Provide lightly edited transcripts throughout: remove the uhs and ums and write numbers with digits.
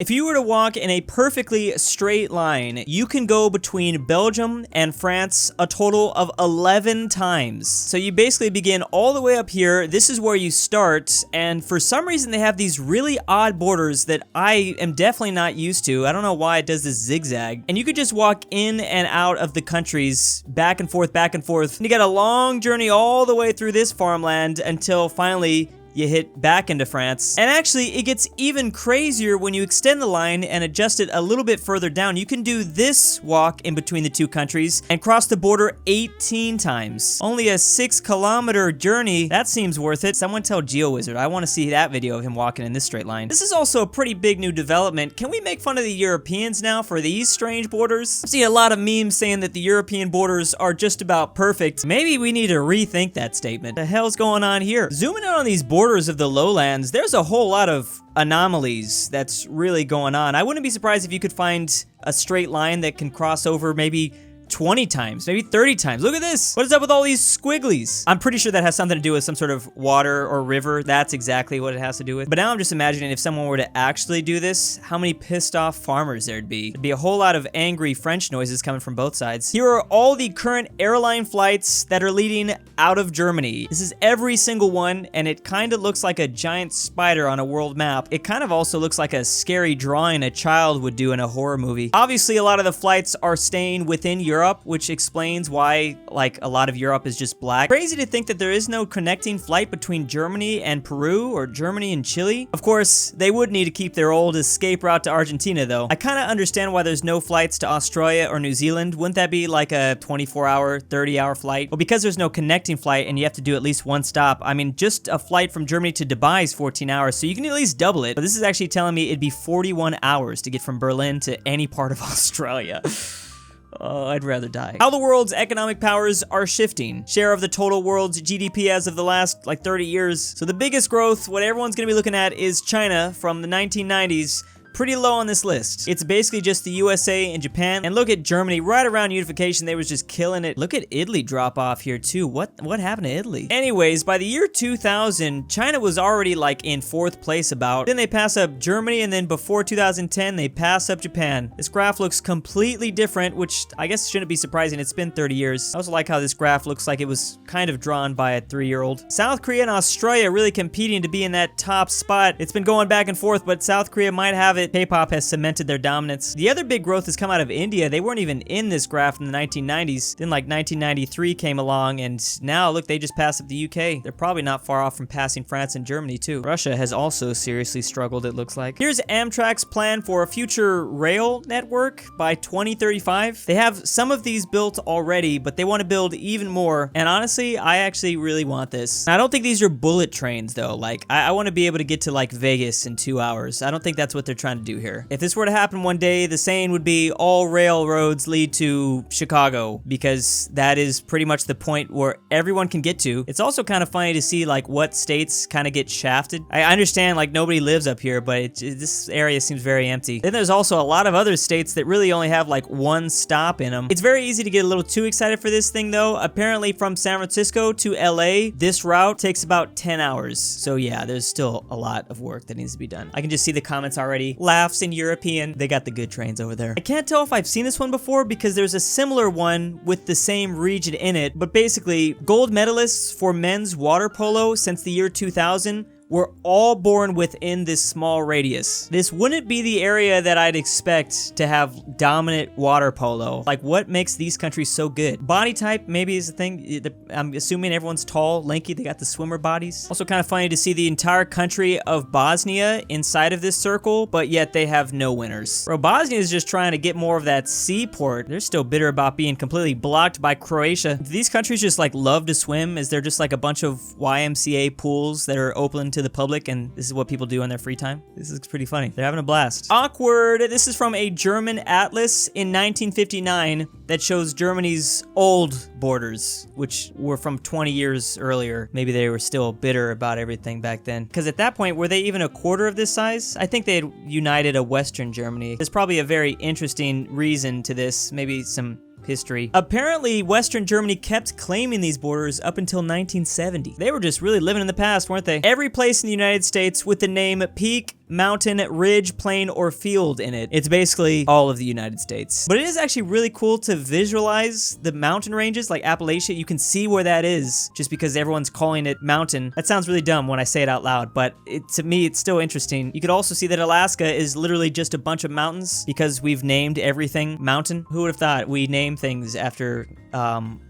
If you were to walk in a perfectly straight line, you can go between Belgium and France a total of 11 times. So you basically begin all the way up here. This is where you start, and for some reason they have these really odd borders that I am definitely not used to. I don't know why it does this zigzag. And you could just walk in and out of the countries, back and forth, back and forth. And you got a long journey all the way through this farmland until finally you hit back into France. And actually, it gets even crazier when you extend the line and adjust it a little bit further down. You can do this walk in between the two countries and cross the border 18 times. Only a 6-kilometer journey. That seems worth it. Someone tell GeoWizard. I want to see that video of him walking in this straight line. This is also a pretty big new development. Can we make fun of the Europeans now for these strange borders? I see a lot of memes saying that the European borders are just about perfect. Maybe we need to rethink that statement. The hell's going on here? Zooming in on these borders of the lowlands, there's a whole lot of anomalies that's really going on. I wouldn't be surprised if you could find a straight line that can cross over maybe 20 times, maybe 30 times. Look at this. What is up with all these squigglies? I'm pretty sure that has something to do with some sort of water or river. That's exactly what it has to do with. But now I'm just imagining if someone were to actually do this, how many pissed off farmers there'd be. There'd be a whole lot of angry French noises coming from both sides. Here are all the current airline flights that are leading out of Germany. This is every single one, and it kind of looks like a giant spider on a world map. It kind of also looks like a scary drawing a child would do in a horror movie. Obviously, a lot of the flights are staying within Europe, which explains why, like, a lot of Europe is just black. Crazy to think that there is no connecting flight between Germany and Peru or Germany and Chile. Of course, they would need to keep their old escape route to Argentina, though. I kind of understand why there's no flights to Australia or New Zealand. Wouldn't that be like a 24-hour, 30-hour flight? Well, because there's no connecting flight and you have to do at least one stop, I mean, just a flight from Germany to Dubai is 14 hours, so you can at least double it. But this is actually telling me it'd be 41 hours to get from Berlin to any part of Australia. Oh, I'd rather die. How the world's economic powers are shifting. Share of the total world's GDP as of the last, like, 30 years. So the biggest growth, what everyone's gonna be looking at, is China from the 1990s. Pretty low on this list. It's basically just the USA and Japan. And look at Germany, right around unification, they was just killing it. Look at Italy drop off here too. What happened to Italy? Anyways, by the year 2000, China was already like in 4th place about. Then they pass up Germany, and then before 2010, they pass up Japan. This graph looks completely different, which I guess shouldn't be surprising. It's been 30 years. I also like how this graph looks like it was kind of drawn by a 3-year-old. South Korea and Australia really competing to be in that top spot. It's been going back and forth, but South Korea might have it. K-pop has cemented their dominance. The other big growth has come out of India. They weren't even in this graph in the 1990s. Then like 1993 came along, and now look, they just passed up the UK. They're probably not far off from passing France and Germany too. Russia has also seriously struggled, it looks like. Here's Amtrak's plan for a future rail network by 2035. They have some of these built already, but they want to build even more. And honestly, I actually really want this. I don't think these are bullet trains though. Like, I want to be able to get to like Vegas in 2 hours. I don't think that's what they're trying to do here. If this were to happen one day, the saying would be all railroads lead to Chicago, because that is pretty much the point where everyone can get to. It's also kind of funny to see like what states kind of get shafted. I understand like nobody lives up here, but this area seems very empty. Then there's also a lot of other states that really only have like one stop in them. It's very easy to get a little too excited for this thing though. Apparently from San Francisco to LA, this route takes about 10 hours. So yeah, there's still a lot of work that needs to be done. I can just see the comments already. Laughs in European. They got the good trains over there. I can't tell if I've seen this one before because there's a similar one with the same region in it, but basically gold medalists for men's water polo since the year 2000 were all born within this small radius. This wouldn't be the area that I'd expect to have dominant water polo. Like, what makes these countries so good? Body type maybe is the thing. I'm assuming everyone's tall, lanky, they got the swimmer bodies. Also kind of funny to see the entire country of Bosnia inside of this circle, but yet they have no winners. Bro, Bosnia is just trying to get more of that seaport. They're still bitter about being completely blocked by Croatia. Do these countries just like love to swim? Is there just like a bunch of YMCA pools that are open to the public, and this is what people do in their free time? This is pretty funny. They're having a blast. Awkward. This is from a German atlas in 1959 that shows Germany's old borders, which were from 20 years earlier. Maybe they were still bitter about everything back then. Because at that point, were they even a quarter of this size? I think they had united a Western Germany. There's probably a very interesting reason to this. Maybe some history. Apparently, Western Germany kept claiming these borders up until 1970. They were just really living in the past, weren't they? Every place in the United States with the name Peak, mountain, ridge, plain, or field in it. It's basically all of the United States. But it is actually really cool to visualize the mountain ranges, like Appalachia. You can see where that is just because everyone's calling it mountain. That sounds really dumb when I say it out loud, but to me, it's still interesting. You could also see that Alaska is literally just a bunch of mountains because we've named everything mountain. Who would have thought we name things after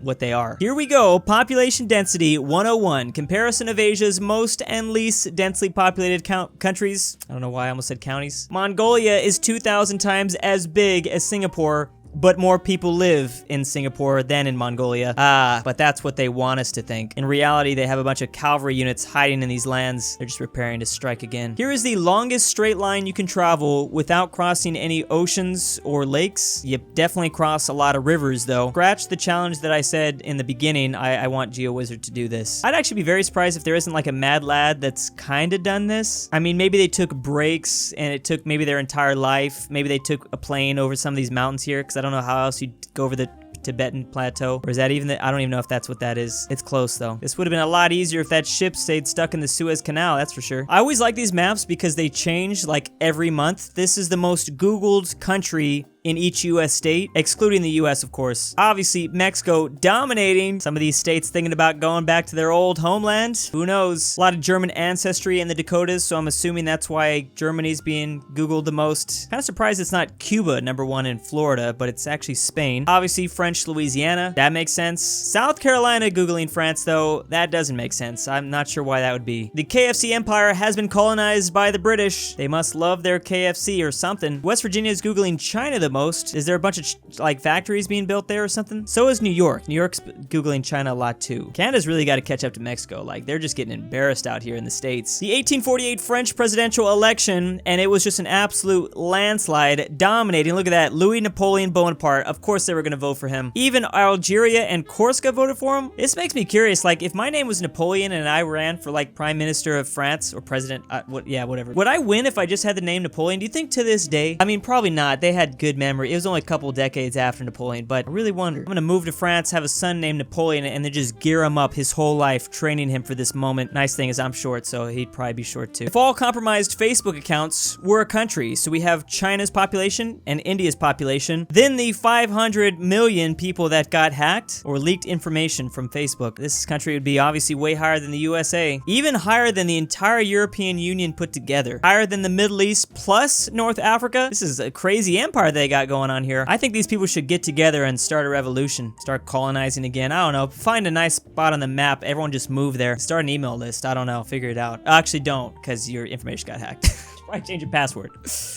what they are? Here we go. Population density 101. Comparison of Asia's most and least densely populated countries. I don't know why I almost said counties. Mongolia is 2,000 times as big as Singapore, but more people live in Singapore than in Mongolia. But that's what they want us to think. In reality, they have a bunch of cavalry units hiding in these lands. They're just preparing to strike again. Here is the longest straight line you can travel without crossing any oceans or lakes. You definitely cross a lot of rivers, though. Scratch the challenge that I said in the beginning. I want GeoWizard to do this. I'd actually be very surprised if there isn't like a mad lad that's kind of done this. I mean, maybe they took breaks and it took maybe their entire life. Maybe they took a plane over some of these mountains here, because I don't know how else you'd go over the Tibetan plateau, or is that even I don't even know if that's what that is. It's close though. This would have been a lot easier if that ship stayed stuck in the Suez Canal, that's for sure. I always like these maps because they change like every month. This is the most Googled country in each US state, excluding the US, of course. Obviously, Mexico dominating. Some of these states thinking about going back to their old homeland. Who knows? A lot of German ancestry in the Dakotas, so I'm assuming that's why Germany's being Googled the most. Kind of surprised it's not Cuba, #1 in Florida, but it's actually Spain. Obviously, French Louisiana. That makes sense. South Carolina Googling France, though, that doesn't make sense. I'm not sure why that would be. The KFC empire has been colonized by the British. They must love their KFC or something. West Virginia is Googling China the most. Is there a bunch of like factories being built there or something? So is New York. New York's Googling China a lot too. Canada's really got to catch up to Mexico. Like, they're just getting embarrassed out here in the States. The 1848 French presidential election, and it was just an absolute landslide, dominating. Look at that. Louis Napoleon Bonaparte. Of course they were going to vote for him. Even Algeria and Corsica voted for him. This makes me curious. Like, if my name was Napoleon and I ran for like Prime Minister of France or President, whatever. Would I win if I just had the name Napoleon? Do you think to this day? I mean, probably not. They had good memory. It was only a couple decades after Napoleon, but I really wonder. I'm gonna move to France, have a son named Napoleon, and then just gear him up his whole life, training him for this moment. Nice thing is I'm short, so he'd probably be short too. If all compromised Facebook accounts were a country, so we have China's population and India's population, then the 500 million people that got hacked or leaked information from Facebook, this country would be obviously way higher than the USA, even higher than the entire European Union put together, higher than the Middle East plus North Africa. This is a crazy empire they got going on here. I think these people should get together and start a revolution, start colonizing again. I don't know, find a nice spot on the map, everyone just move there, start an email list. I don't know, figure it out. Actually don't, because your information got hacked. Right, change your password.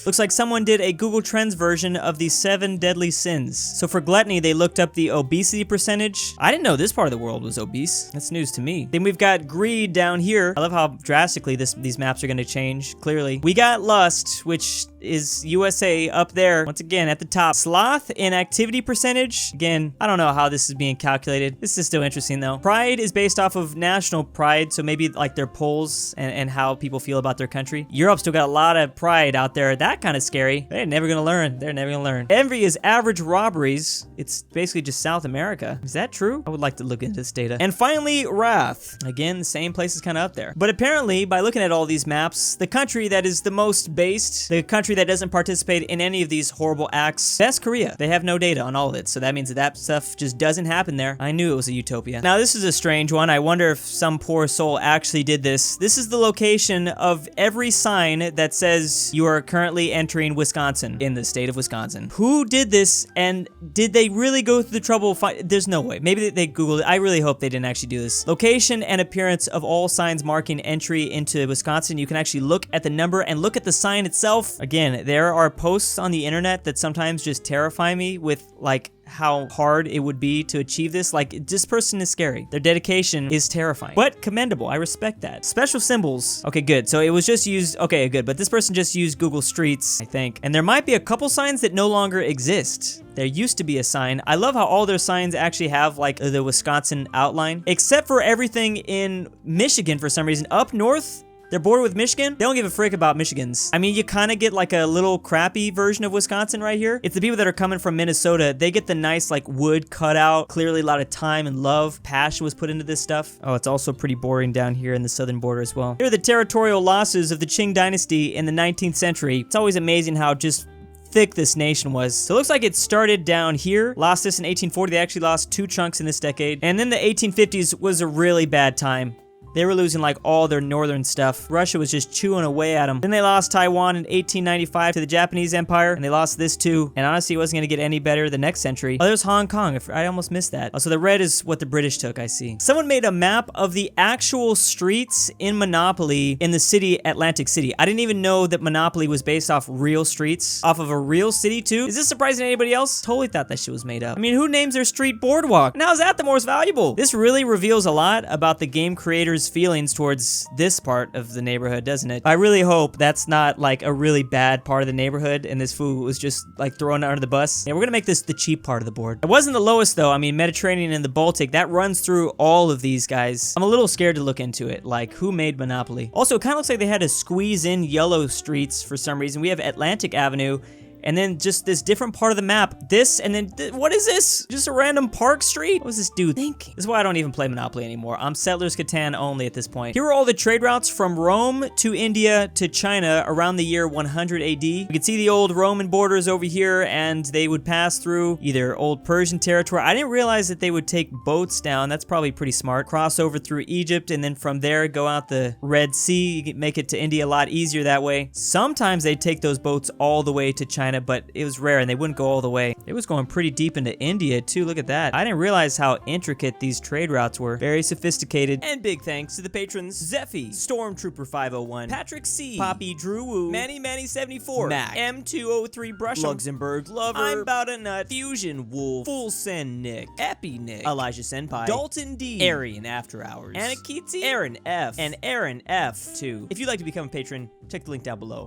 Looks like someone did a Google Trends version of the 7 deadly sins. So for gluttony, they looked up the obesity percentage. I didn't know this part of the world was obese. That's news to me. Then we've got greed down here. I love how drastically these maps are gonna change, clearly. We got lust, which is USA up there, once again, at the top. Sloth and activity percentage. Again, I don't know how this is being calculated. This is still interesting though. Pride is based off of national pride, so maybe like their polls and how people feel about their country. Europe still got a lot of pride out there. That kind of scary. They're never gonna learn. They're never gonna learn. Envy is average robberies. It's basically just South America. Is that true? I would like to look into this data. And finally, wrath. Again, the same place is kind of up there. But apparently, by looking at all these maps, the country that is the most based, the country that doesn't participate in any of these horrible acts, that's Korea. They have no data on all of it, so that means that stuff just doesn't happen there. I knew it was a utopia. Now, this is a strange one. I wonder if some poor soul actually did this. This is the location of every sign that says you are currently entering Wisconsin, in the state of Wisconsin. Who did this, and did they really go through the trouble of there's no way. Maybe they Googled it. I really hope they didn't actually do this. Location and appearance of all signs marking entry into Wisconsin. You can actually look at the number and look at the sign itself. Again, there are posts on the internet that sometimes just terrify me with like how hard it would be to achieve this. Like, this person is scary. Their dedication is terrifying, but commendable. I respect that. Special symbols. Okay, good. So it was just used, okay, good. But this person just used Google Streets, I think. And there might be a couple signs that no longer exist. There used to be a sign. I love how all their signs actually have like the Wisconsin outline, except for everything in Michigan for some reason. Up north, They're bordered with Michigan. They don't give a frick about Michigans. I mean, you kind of get like a little crappy version of Wisconsin right here. It's the people that are coming from Minnesota. They get the nice like wood cutout. Clearly a lot of time and love, passion was put into this stuff. Oh, it's also pretty boring down here in the southern border as well. Here are the territorial losses of the Qing dynasty in the 19th century. It's always amazing how just thick this nation was. So it looks like it started down here, lost this in 1840. They actually lost 2 chunks in this decade. And then the 1850s was a really bad time. They were losing like all their northern stuff. Russia was just chewing away at them. Then they lost Taiwan in 1895 to the Japanese Empire, and they lost this too. And honestly, it wasn't going to get any better the next century. Oh, there's Hong Kong. I almost missed that. Oh, so the red is what the British took, I see. Someone made a map of the actual streets in Monopoly in the city Atlantic City. I didn't even know that Monopoly was based off real streets, off of a real city too. Is this surprising to anybody else? Totally thought that shit was made up. I mean, who names their street Boardwalk? And how's that the most valuable? This really reveals a lot about the game creators' feelings towards this part of the neighborhood, doesn't it? I really hope that's not like a really bad part of the neighborhood and this food was just like thrown under the bus. Yeah, we're gonna make this the cheap part of the board. It wasn't the lowest though. I mean, Mediterranean and the Baltic, that runs through all of these guys. I'm a little scared to look into it. Like, who made Monopoly? Also, it kind of looks like they had to squeeze in yellow streets for some reason. We have Atlantic Avenue, and then just this different part of the map. This, and then, what is this? Just a random park street? What was this dude thinking? This is why I don't even play Monopoly anymore. I'm Settlers Catan only at this point. Here are all the trade routes from Rome to India to China around the year 100 AD. You can see the old Roman borders over here, and they would pass through either old Persian territory. I didn't realize that they would take boats down. That's probably pretty smart. Cross over through Egypt, and then from there, go out the Red Sea. You can make it to India a lot easier that way. Sometimes they take those boats all the way to China, but it was rare and they wouldn't go all the way. It was going pretty deep into India too. Look at that. I didn't realize how intricate these trade routes were. Very sophisticated. And big thanks to the patrons Zeffi, Stormtrooper 501, Patrick C, Poppy Drew Woo, Manny 74, Mac, M203 BrushEm, LuxembourgLover, I'm About a Nut, FusionWolf, Full Send Nick, EpiNick, Elijah Senpai, Dalton D, AryanAfterHours, Anikyte, Aaron F, and Aaron F2. If you'd like to become a patron, check the link down below.